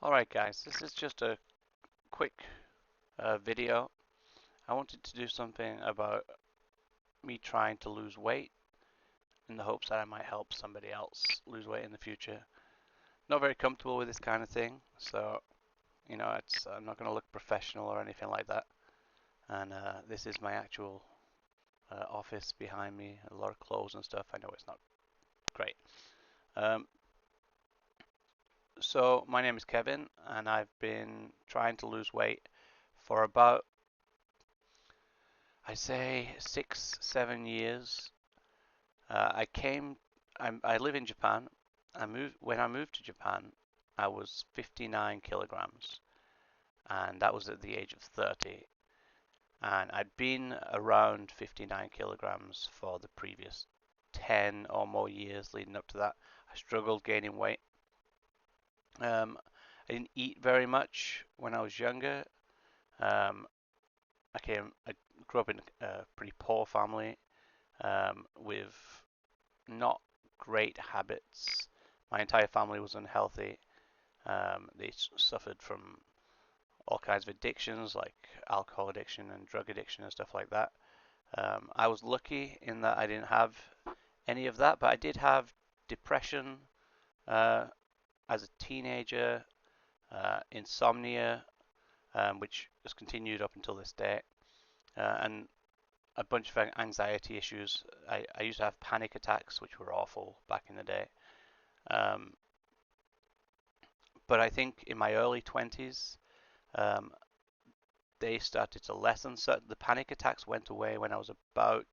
Alright guys, this is just a quick video. I wanted to do something about me trying to lose weight in the hopes that I might help somebody else lose weight in the future. Not very comfortable with this kind of thing, so I'm not going to look professional or anything like that. And this is my actual office behind me, a lot of clothes and stuff. I know it's not great. Um, so my name is Kevin, and I've been trying to lose weight for about I say 6, 7 years. I came. I live in Japan. When I moved to Japan. I was 59 kilograms, and that was at the age of 30. And I'd been around 59 kilograms for the previous 10 or more years leading up to that. I struggled gaining weight. Um, I didn't eat very much when I was younger. Um, I grew up in a pretty poor family with not great habits. My entire family was unhealthy. They suffered from all kinds of addictions like alcohol addiction and drug addiction and stuff like that. I was lucky in that I didn't have any of that, but I did have depression uh, as a teenager, insomnia, which has continued up until this day, and a bunch of anxiety issues. I used to have panic attacks, which were awful back in the day. Um, but I think in my early 20s, um, they started to lessen. So the panic attacks went away when I was about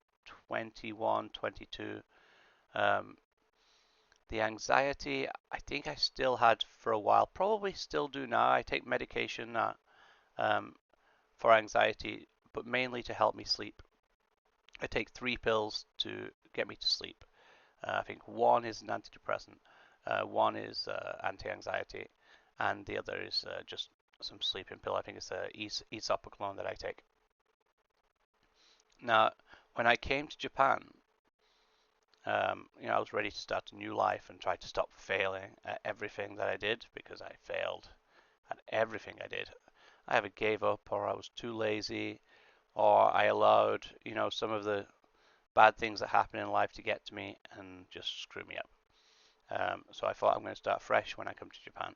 21, 22. Um, the anxiety, I think I still had for a while, probably still do now. I take medication um, for anxiety, but mainly to help me sleep. I take 3 pills to get me to sleep. I think one is an antidepressant, one is anti-anxiety, and the other is just some sleeping pill. I think it's a esopiclone that I take. Now, when I came to Japan, I was ready to start a new life and try to stop failing at everything that I did because I failed at everything I did. I either gave up or I was too lazy or I allowed, some of the bad things that happen in life to get to me and just screw me up. So I thought I'm going to start fresh when I come to Japan.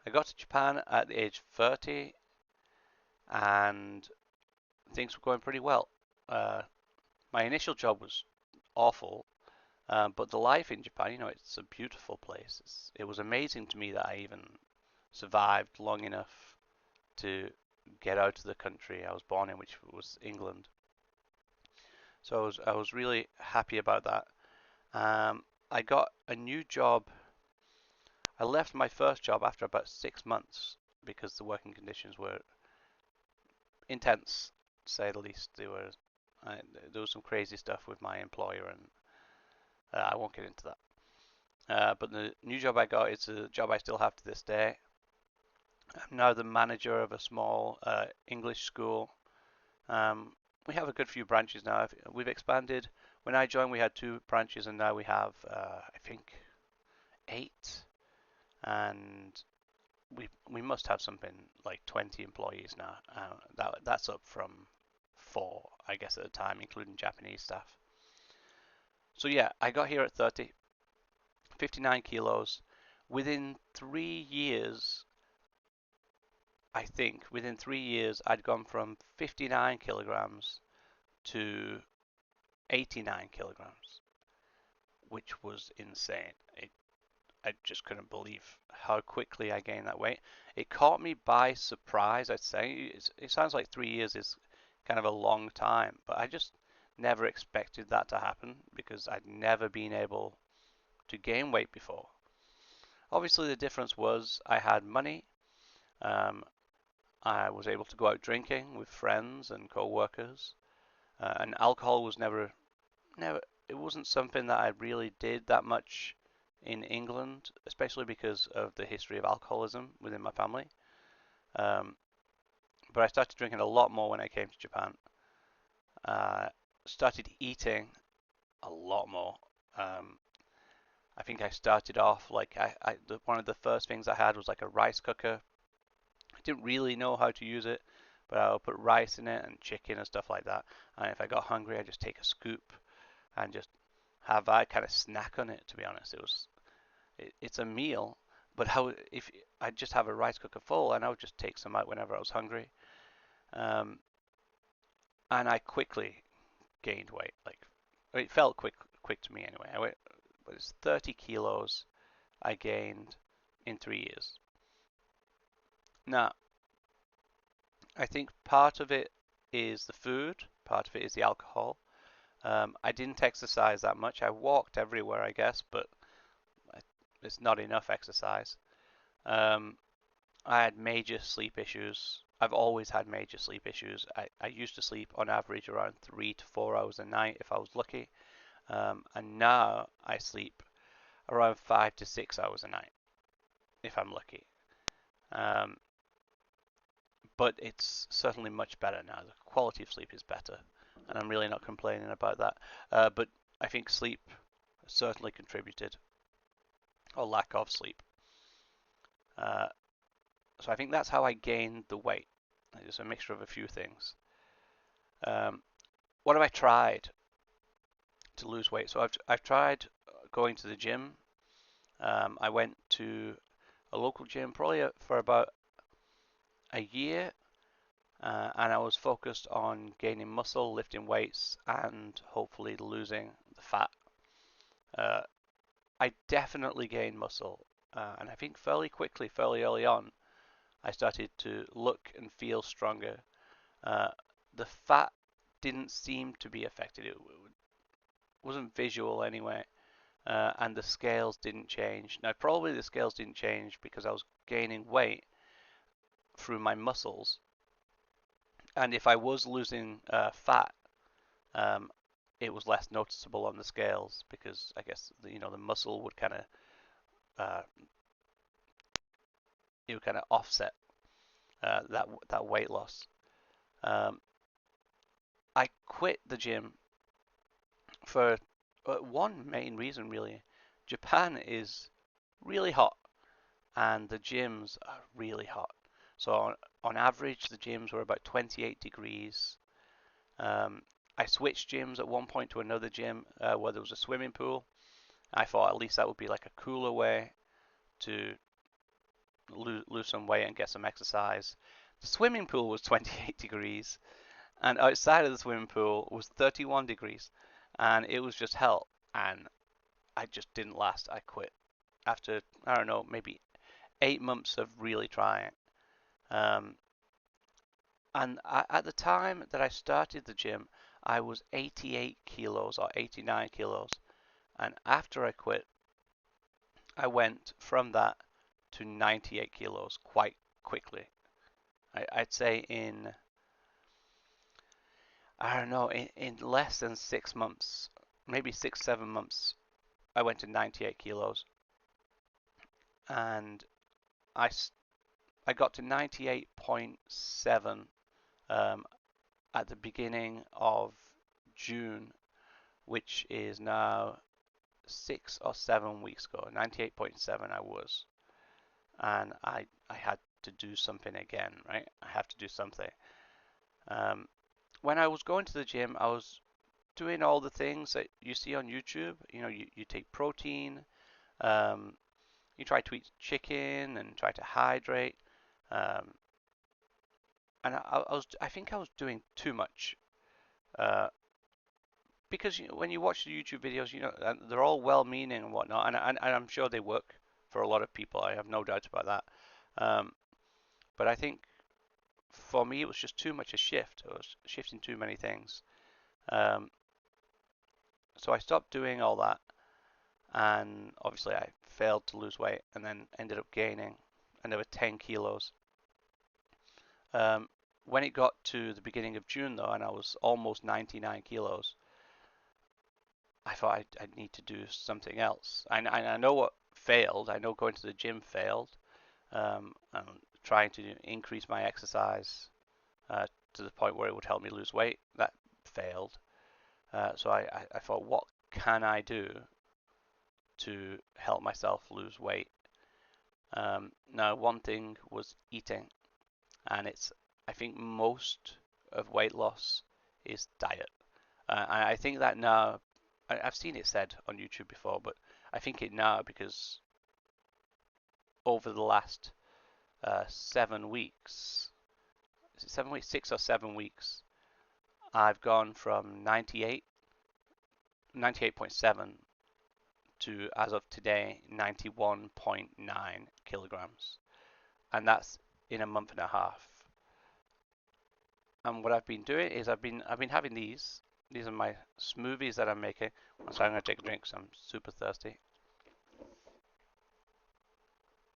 I got to Japan at the age of 30 and things were going pretty well. Uh, my initial job was awful, but the life in Japan, it's a beautiful place. It was amazing to me that I even survived long enough to get out of the country I was born in, which was England. So I was really happy about that. I got a new job. I left my first job after about 6 months because the working conditions were intense, to say the least. There was some crazy stuff with my employer, and I won't get into that. But the new job I got is a job I still have to this day. I'm now the manager of a small English school. Um, we have a good few branches now. We've expanded. When I joined, we had 2 branches, and now we have, I think, 8. And we must have something like 20 employees now. That's up from 4, I guess, at the time, including Japanese staff. So yeah, I got here at 30, 59 kilos. Within 3 years, I think, within 3 years, I'd gone from 59 kilograms to 89 kilograms, which was insane. I just couldn't believe how quickly I gained that weight. It caught me by surprise, I'd say. It sounds like 3 years is kind of a long time, but I just never expected that to happen because I'd never been able to gain weight before. Obviously, the difference was I had money. Um, I was able to go out drinking with friends and co-workers, and alcohol was never. It wasn't something that I really did that much in England, especially because of the history of alcoholism within my family. Um, but I started drinking a lot more when I came to Japan. Uh, Started eating a lot more. Um, I think I started off like one of the first things I had was like a rice cooker. I didn't really know how to use it, but I would put rice in it and chicken and stuff like that. And if I got hungry, I just take a scoop and just have that kind of snack on it. To be honest, it's a meal, but how if I just have a rice cooker full and I would just take some out whenever I was hungry, um, and I quickly gained weight. Like it felt quick to me anyway. It was 30 kilos I gained in 3 years. Now, I think part of it is the food, part of it is the alcohol. I didn't exercise that much. I walked everywhere, I guess, but it's not enough exercise. Um, I had major sleep issues. I've always had major sleep issues. I used to sleep on average around 3 to 4 hours a night if I was lucky. And now I sleep around 5 to 6 hours a night if I'm lucky. Um, but it's certainly much better now. The quality of sleep is better, and I'm really not complaining about that. But I think sleep certainly contributed, or lack of sleep. Uh, so I think that's how I gained the weight. It's a mixture of a few things. Um, what have I tried to lose weight? So I've tried going to the gym. I went to a local gym probably for about a year, and I was focused on gaining muscle, lifting weights, and hopefully losing the fat. Uh, I definitely gained muscle, and I think fairly quickly, fairly early on, I started to look and feel stronger. Uh, the fat didn't seem to be affected. It wasn't visual anyway, and the scales didn't change. Now, probably the scales didn't change because I was gaining weight through my muscles, and if I was losing fat, um, it was less noticeable on the scales because I guess the muscle would kind of uh, it would kind of offset that weight loss. Um, I quit the gym for one main reason really. Japan is really hot and the gyms are really hot. So on average, the gyms were about 28 degrees. Um, I switched gyms at one point to another gym where there was a swimming pool. I thought at least that would be like a cooler way to lose some weight and get some exercise. The swimming pool was 28 degrees, and outside of the swimming pool was 31 degrees, and it was just hell. And I just didn't last. I quit after, I don't know, maybe 8 months of really trying. Um, and at the time that I started the gym, I was 88 kilos or 89 kilos. And after I quit, I went from that to 98 kilos quite quickly. I'd say I don't know, in less than 6 months, maybe 6, 7 months, I went to 98 kilos. And I, I got to 98.7 at the beginning of June, which is now 6 or 7 weeks ago. 98.7 I was. And I had to do something again, right? I have to do something. Um, when I was going to the gym, I was doing all the things that you see on YouTube. You take protein, um, you try to eat chicken and try to hydrate. Um, and I think I was doing too much. Uh, because when you watch the YouTube videos, they're all well-meaning and whatnot, and I'm sure they work for a lot of people. I have no doubt about that. Um, but I think for me, it was just too much a shift. I was shifting too many things. Um, so I stopped doing all that, and obviously I failed to lose weight, and then ended up gaining another 10 kilos. Um, when it got to the beginning of June, though, and I was almost 99 kilos, I thought I'd need to do something else. I know what failed. I know going to the gym failed. And trying to increase my exercise to the point where it would help me lose weight, that failed. So I thought, what can I do to help myself lose weight. Now, one thing was eating, and I think most of weight loss is diet. And I think that now, I've seen it said on YouTube before, but I think it now because over the last 7 weeks, is it 7 weeks, 6 or 7 weeks, I've gone from 98.7 to, as of today, 91.9 kilograms, and that's in a month and a half. And what I've been doing is I've been having these. These are my smoothies that I'm making. So I'm gonna take a drink because I'm super thirsty.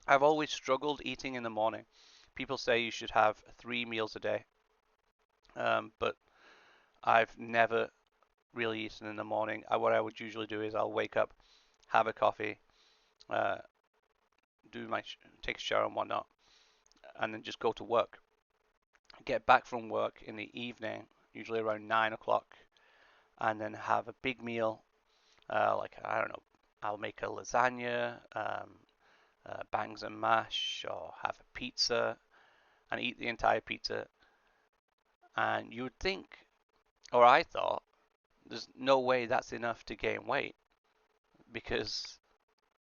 I've always struggled eating in the morning. People say you should have 3 meals a day, but I've never really eaten in the morning. What I would usually do is I'll wake up, have a coffee, uh, take a shower and whatnot, and then just go to work. Get back from work in the evening, usually around 9 o'clock, and then have a big meal. Like, I don't know, I'll make a lasagna, bangs and mash, or have a pizza and eat the entire pizza. And you would think, or I thought, there's no way that's enough to gain weight because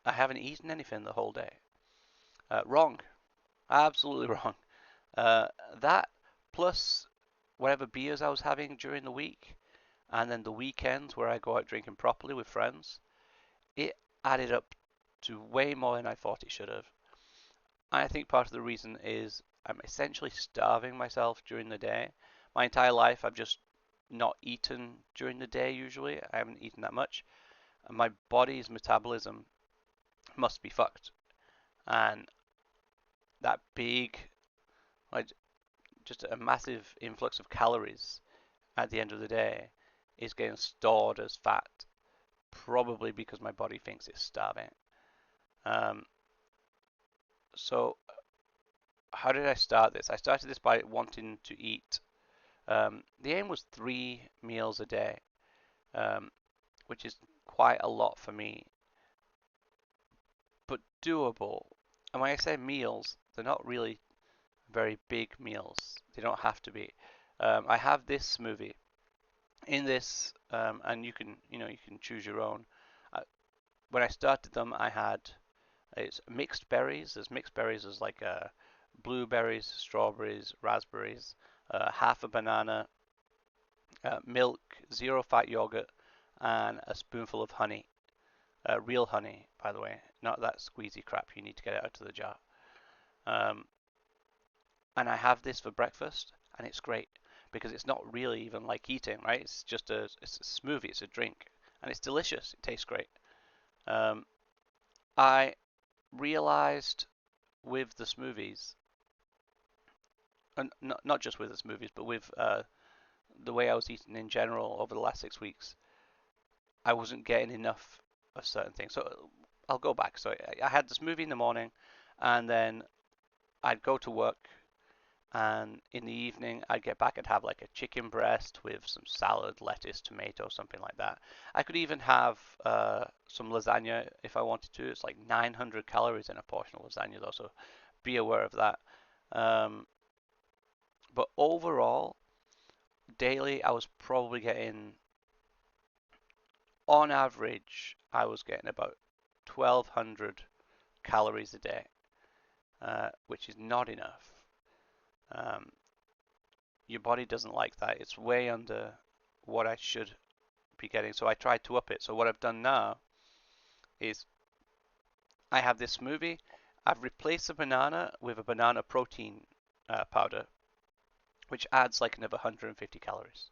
I haven't eaten anything the whole day. Wrong. Absolutely wrong. Uh, that plus whatever beers I was having during the week, and then the weekends where I go out drinking properly with friends, it added up to way more than I thought it should have. I think part of the reason is I'm essentially starving myself during the day. My entire life I've just not eaten during the day usually. I haven't eaten that much. And my body's metabolism must be fucked. And that big, like, just a massive influx of calories at the end of the day is getting stored as fat, probably because my body thinks it's starving. Um, so how did I start this? I started this by wanting to eat. The aim was 3 meals a day, um, which is quite a lot for me, but doable. And when I say meals, they're not really very big meals. They don't have to be. I have this smoothie. In this, and you can choose your own. Uh, when I started them, I had it's mixed berries. There's mixed berries. There's like blueberries, strawberries, raspberries, half a banana, milk, zero fat yogurt, and a spoonful of honey. Real honey, by the way, not that squeezy crap. You need to get it out of the jar. Um, and I have this for breakfast, and it's great because it's not really even like eating, right? It's a smoothie, it's a drink, and it's delicious. It tastes great. Um, I realized with the smoothies, and not just with the smoothies, but with the way I was eating in general over the last 6 weeks, I wasn't getting enough of certain things. So I'll go back. So I had the smoothie in the morning, and then I'd go to work, and in the evening I'd get back and have like a chicken breast with some salad, lettuce, tomato, something like that. I could even have some lasagna if I wanted to. It's like 900 calories in a portion of lasagna though, so be aware of that. Um, but overall, daily I was probably getting, on average, I was getting about 1200 calories a day, which is not enough. Um, your body doesn't like that. It's way under what I should be getting. So I tried to up it. So what I've done now is I have this smoothie. I've replaced the banana with a banana protein powder, which adds like another 150 calories.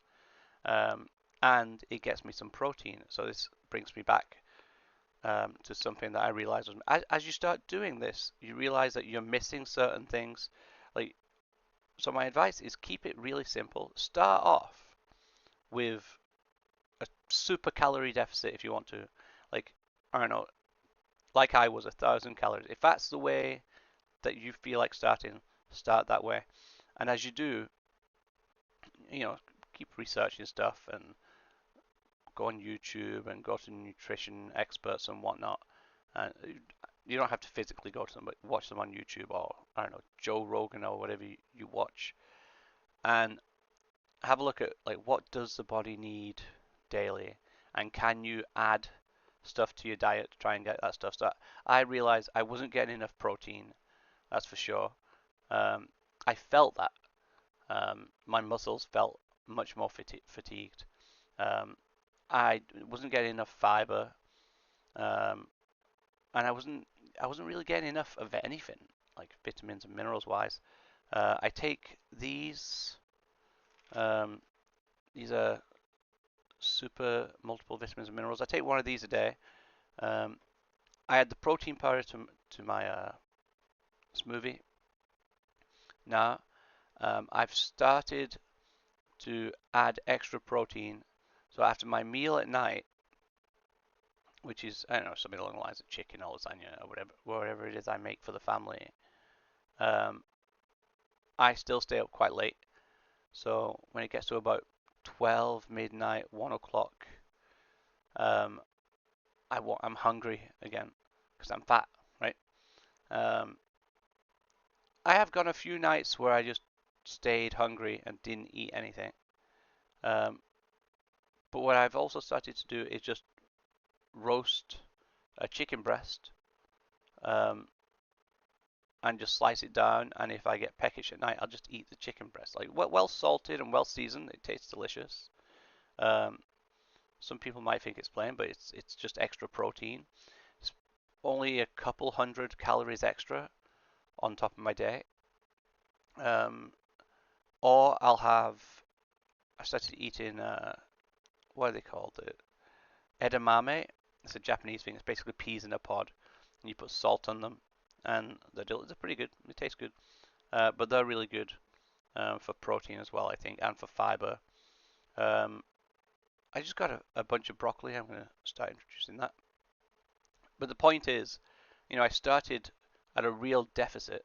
Um, and it gets me some protein. So this brings me back to something that I realized was, as you start doing this, you realize that you're missing certain things. Like, so my advice is keep it really simple. Start off with a super calorie deficit if you want to. Like, I don't know, like I was 1,000 calories. If that's the way that you feel like starting, start that way. And as you do, keep researching stuff and go on YouTube and go to nutrition experts and whatnot. And you don't have to physically go to them, but watch them on YouTube or I don't know, Joe Rogan or whatever you watch, and have a look at like what does the body need daily, and can you add stuff to your diet to try and get that stuff. So I realized I wasn't getting enough protein, that's for sure. I felt that. My muscles felt much more fatigued. Um, I wasn't getting enough fiber, um, and I wasn't really getting enough of anything, like vitamins and minerals wise. I take these. Um, these are super multiple vitamins and minerals. I take one of these a day. Um, I add the protein powder to my smoothie. Now I've started to add extra protein. So after my meal at night, which is I don't know something along the lines of chicken or lasagna or whatever it is I make for the family, um, I still stay up quite late. So when it gets to about 12 midnight, 1 o'clock, um, I'm hungry again because I'm fat, right? Um, I have gone a few nights where I just stayed hungry and didn't eat anything. Um, but what I've also started to do is just roast a chicken breast, um, and just slice it down. And if I get peckish at night, I'll just eat the chicken breast. Like well salted and well seasoned, it tastes delicious. Um, some people might think it's plain, but it's just extra protein. It's only a couple hundred calories extra on top of my day. Um, or I started eating what are they called? Edamame. It's a Japanese thing. It's basically peas in a pod, and you put salt on them, and they're pretty good. They taste good, but they're really good for protein as well, I think, and for fiber. Um, I just got a bunch of broccoli. I'm going to start introducing that. But the point is, I started at a real deficit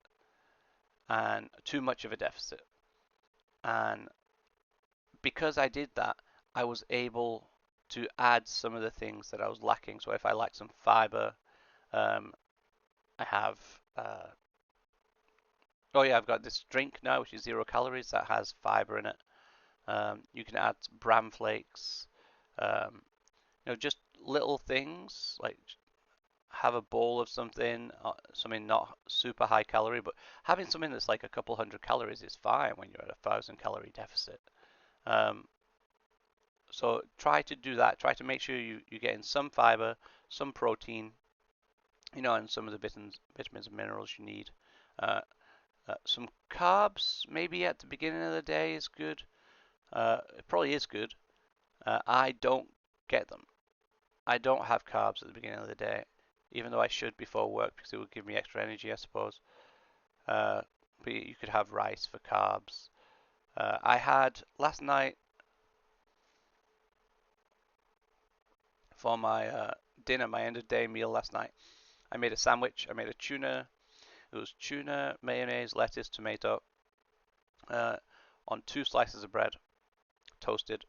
and too much of a deficit, and because I did that, I was able to add some of the things that I was lacking. So if I lack some fiber, um, I have. Oh yeah, I've got this drink now, which is 0 calories that has fiber in it. You can add bran flakes. Um, just little things like have a bowl of something not super high calorie, but having something that's like a couple hundred calories is fine when you're at 1,000 calorie deficit. Um, So try to do that. Try to make sure you get in some fiber, some protein, and some of the vitamins and minerals you need. Uh, some carbs, maybe at the beginning of the day is good. It probably is good. I don't get them. I don't have carbs at the beginning of the day, even though I should before work because it would give me extra energy, I suppose. But you could have rice for carbs. I had last night for my dinner, my end of day meal last night. I made a sandwich. I made a tuna. It was tuna, mayonnaise, lettuce, tomato, uh, on 2 slices of bread, toasted.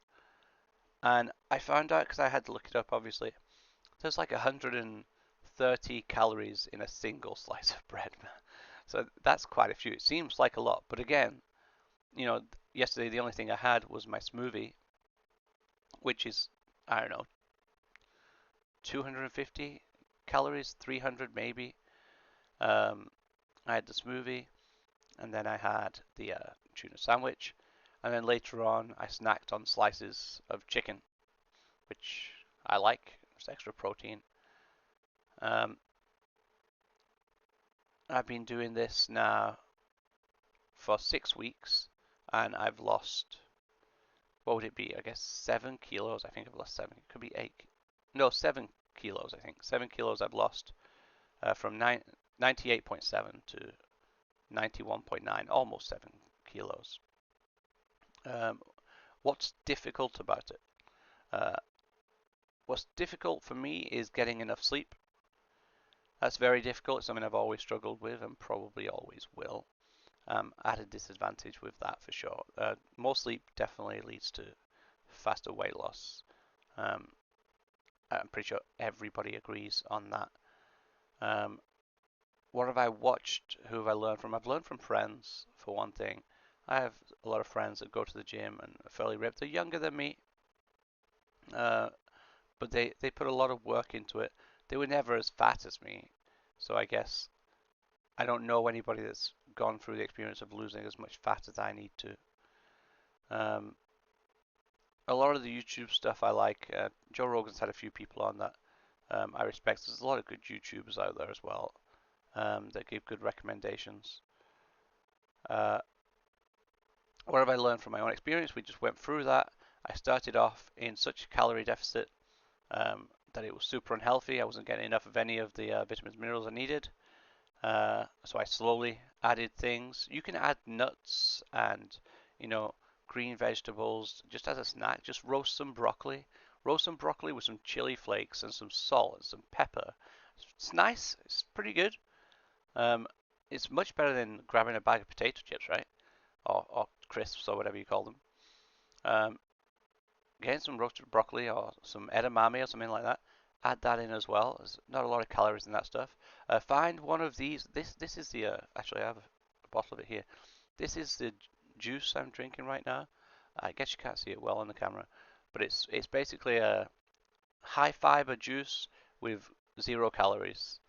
And I found out because I had to look it up. Obviously, there's like 130 calories in a single slice of bread. So that's quite a few. It seems like a lot, but again, yesterday the only thing I had was my smoothie, which is I don't know 250 calories, 300 maybe. Um, I had the smoothie, and then I had the tuna sandwich, and then later on I snacked on slices of chicken, which I like. It's extra protein. Um, I've been doing this now for 6 weeks, and I've lost, what would it be? I guess 7 kilos. I think I've lost seven. It could be eight. No, 7 kilos. I think 7 kilos I've lost from 98.7 to 91.9, almost 7 kilos. Um, what's difficult about it? Uh, what's difficult for me is getting enough sleep. That's very difficult. It's something I've always struggled with and probably always will. At a disadvantage with that for sure. More sleep definitely leads to faster weight loss. Um, I'm pretty sure everybody agrees on that. Um, what have I watched? Who have I learned from? I've learned from friends, for one thing. I have a lot of friends that go to the gym and are fairly ripped. They're younger than me, uh, but they put a lot of work into it. They were never as fat as me, so I guess I don't know anybody that's gone through the experience of losing as much fat as I need to. Um, a lot of the YouTube stuff I like. Joe Rogan's had a few people on that I respect. There's a lot of good YouTubers out there as well that give good recommendations. Uh, what have I learned from my own experience? We just went through that. I started off in such a calorie deficit that it was super unhealthy. I wasn't getting enough of any of the vitamins and minerals I needed. So I slowly added things. You can add nuts and, you know, green vegetables just as a snack. Just roast some broccoli. Roast some broccoli with some chili flakes and some salt and some pepper. It's nice. It's pretty good. Um, it's much better than grabbing a bag of potato chips, right? Or crisps or whatever you call them. Um, getting some roasted broccoli or some edamame or something like that. Add that in as well. There's not a lot of calories in that stuff. Find one of these. This is the actually I have a bottle of it here. This is the juice I'm drinking right now. I guess you can't see it well on the camera, but it's basically a high fiber juice with 0 calories.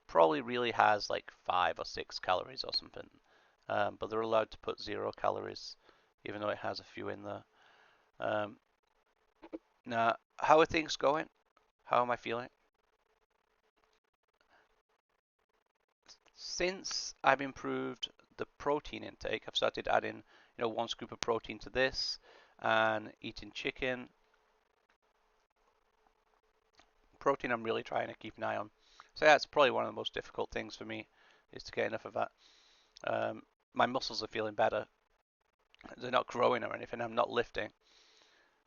Probably really has like 5 or 6 calories or something, but they're allowed to put 0 calories, even though it has a few in there. Um, Now, how are things going? How am I feeling? Since I've improved the protein intake, I've started adding, 1 scoop of protein to this and eating chicken. Protein I'm really trying to keep an eye on. So that's probably one of the most difficult things for me is to get enough of that. Um, my muscles are feeling better. They're not growing or anything. I'm not lifting.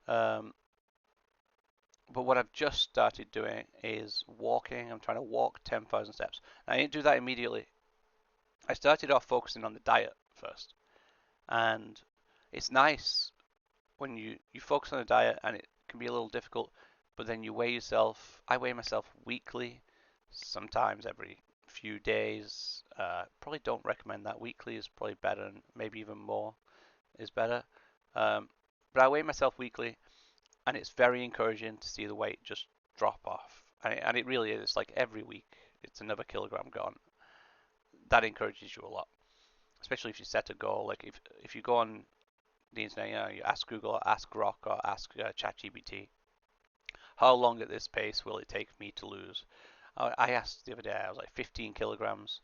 Um, but what I've just started doing is walking. I'm trying to walk 10,000 steps. I didn't do that immediately. I started off focusing on the diet first. And it's nice when you focus on a diet and it can be a little difficult, but then you weigh yourself. I weigh myself weekly, sometimes every few days. Probably don't recommend that. Weekly is probably better, and maybe even more is better. Um, but I weigh myself weekly, and it's very encouraging to see the weight just drop off. And it really is. It's like every week, it's another kilogram gone. That encourages you a lot, especially if you set a goal. Like if you go on the internet, you ask Google, or ask Grok, or ask ChatGPT, how long at this pace will it take me to lose? I asked the other day, I was like 15 kilograms,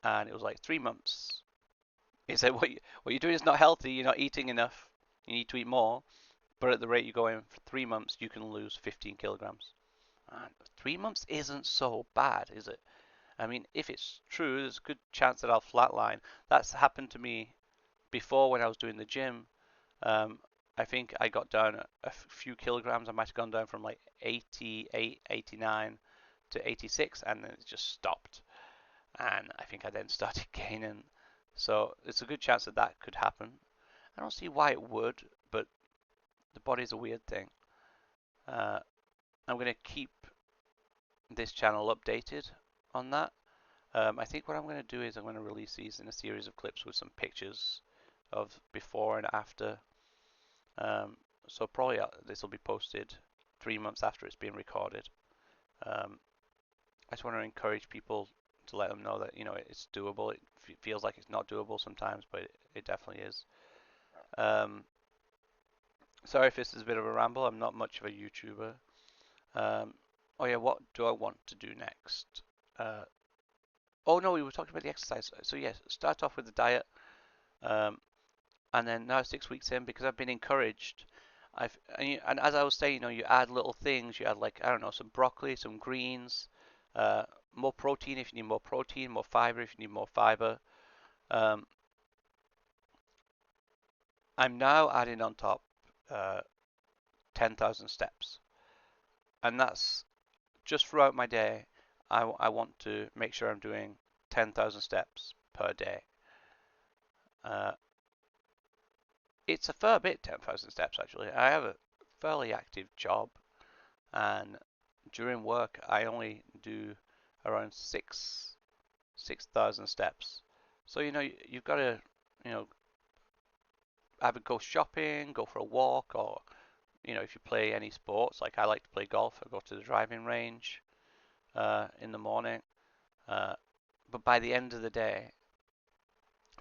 and it was like 3 months. He said, what you're doing is not healthy. You're not eating enough. You need to eat more. But at the rate you're going for 3 months, you can lose 15 kilograms. And 3 months isn't so bad, is it? I mean, if it's true, there's a good chance that I'll flatline. That's happened to me before when I was doing the gym. Um, I think I got down a few kilograms. I might have gone down from like 88, 89 to 86, and then it just stopped. And I think I then started gaining. So it's a good chance that that could happen. I don't see why it would, but the body's a weird thing. Uh, I'm going to keep this channel updated on that. I think what I'm going to do is I'm going to release these in a series of clips with some pictures of before and after. Um, so probably this will be posted 3 months after it's been recorded. Um, I just want to encourage people to let them know that it's doable. It feels like it's not doable sometimes, but it definitely is. Um, sorry if this is a bit of a ramble. I'm not much of a YouTuber. Oh yeah, what do I want to do next? Uh, oh no, we were talking about the exercise. So yes, start off with the diet. Um, and then now 6 weeks in, because I've been encouraged, and as I was saying, you add little things. You add, like, I don't know, some broccoli, some greens, uh, more protein if you need more protein, more fiber if you need more fiber. Um, I'm now adding on top uh, 10,000 steps, and that's just throughout my day. I want to make sure I'm doing 10,000 steps per day. Uh, it's a fair bit, 10,000 steps actually. I have a fairly active job, and during work I only do around 6,000 steps. So you've got to you know either go shopping, go for a walk, or if you play any sports, like I like to play golf, I go to the driving range in the morning. Uh, but by the end of the day,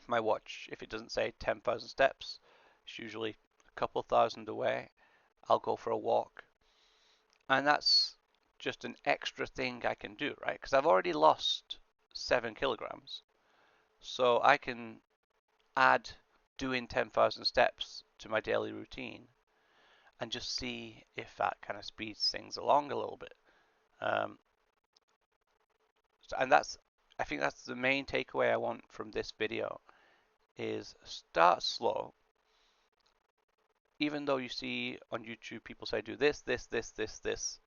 my watch, if it doesn't say 10,000 steps, it's usually a couple thousand away. I'll go for a walk, and that's just an extra thing I can do, right? Because I've already lost 7 kilograms, so I can add doing 10,000 steps to my daily routine and just see if that kind of speeds things along a little bit. Um, and I think that's the main takeaway I want from this video is start slow. Even though you see on YouTube people say do this, this, this, this, this,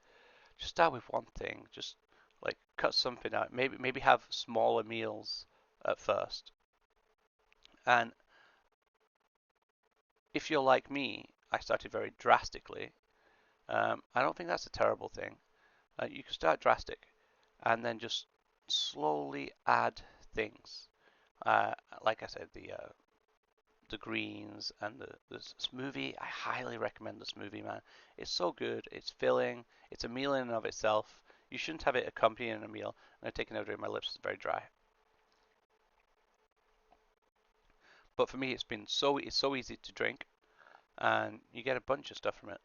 just start with one thing. Just like cut something out. Maybe have smaller meals at first. And if you're like me, I started very drastically. I don't think that's a terrible thing. You can start drastic and then just slowly add things. Like I said, the greens and the smoothie. I highly recommend the smoothie, man. It's so good. It's filling. It's a meal in and of itself. You shouldn't have it accompanying a meal. I'm taking it out of my lips. It's very dry. But for me, it's so easy to drink, and you get a bunch of stuff from it.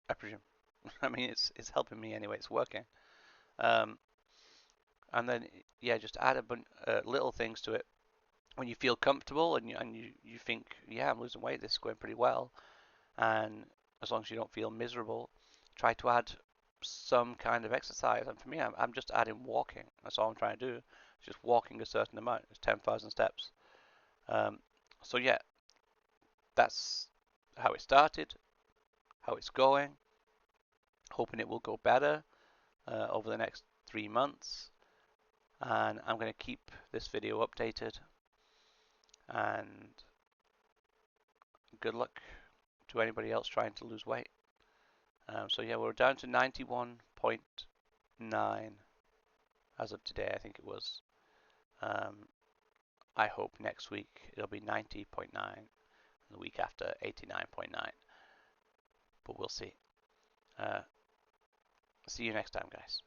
I presume. I mean, it's helping me anyway. It's working. Um, and then yeah, just add a bunch little things to it when you feel comfortable and you think, yeah, I'm losing weight. This is going pretty well. And as long as you don't feel miserable, try to add some kind of exercise. And for me, I'm just adding walking. That's all I'm trying to do. Just walking a certain amount. It's 10,000 steps. Um, so yeah, that's how it started, how it's going. Hoping it will go better over the next 3 months. And I'm going to keep this video updated. And good luck to anybody else trying to lose weight. So yeah, we're down to 91.9 as of today, I think it was. I hope next week it'll be 90.9, and the week after 89.9, but we'll see. See you next time, guys.